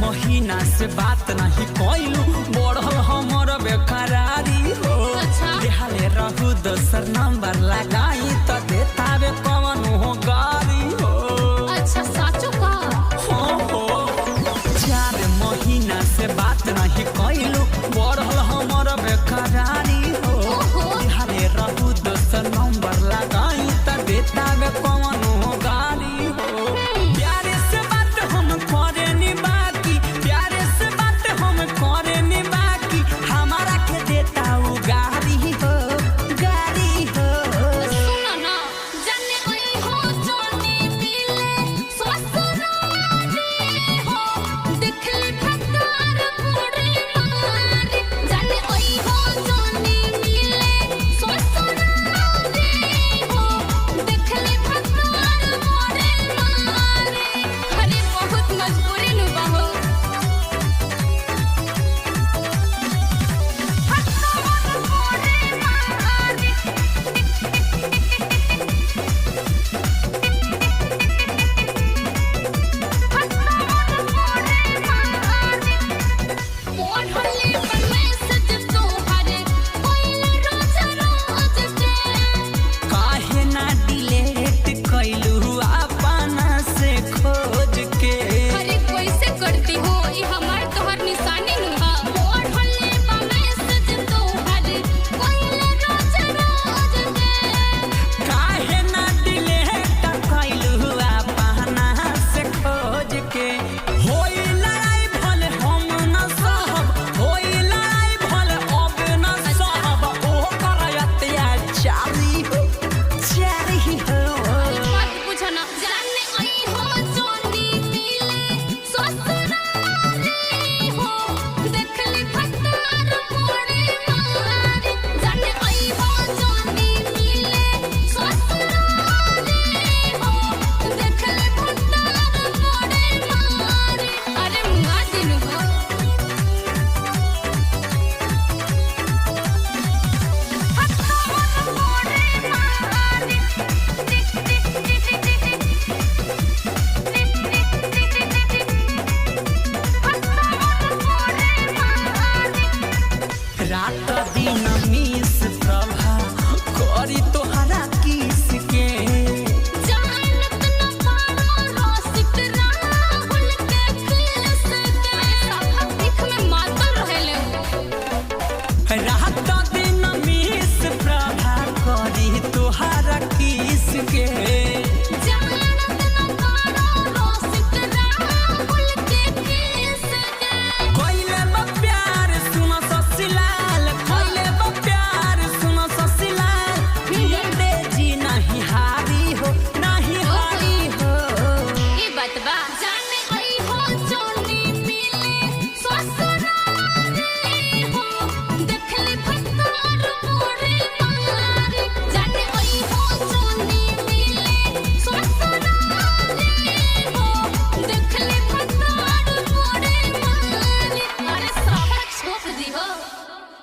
महीना से बात नहीं कोइलू बढ़ल हमर बेकरारी हो। देहाले रहू दोसर नंबर लगाई तो देतावे कौन हो गारी हो। अच्छा साचो का हो 4 महीना से बात नहीं कोइलू बढ़ल हमर बेकरारी हो। देहाले रहू दोसर नंबर लगाई तो देतावे कौन हो गारी हो। प्यारे से बात हम करे नी बाकी प्यारे से बात हम करे नी बाकी हमारा के देता उ गारी हो गारी हो। सुनो ना जाने ओई हो जोनी मिले ससुरारी हो देखले भतार मोरे मारे। जाने ओई हो जोनी मिले ससुरारी हो देखले भतार मोरे मारे। अरे बहुत मजबूरी नु बाहो काहे ना डिलीट कइलू अपना से खोज के। अरे कैसे करती हो ई हमार तोहर निशानी नु हा। ओढ़ले बा मैसेज तोहर कोइले रोज रोज के। काहे ना डिलीट कइलू अपना से खोज के। होई लड़ाई भले हम न सहब होई लड़ाई भले अब न सहब ओ करयतिया चारी हो चारी हो। मत पूछो ना जाने आई हो जोनी मिले ससुरारी हो देखले भतार मोरे मारे। जाने आई हो जोनी मिले ससुरारी हो देखले भतार मोरे मारे। अरे मुआ दिनु हो रात दिन मिस प्रभा करी तोहरा किस के। जानत न पारो रसिक राहुल के किस के। साफा दिख में मातल रहेले रात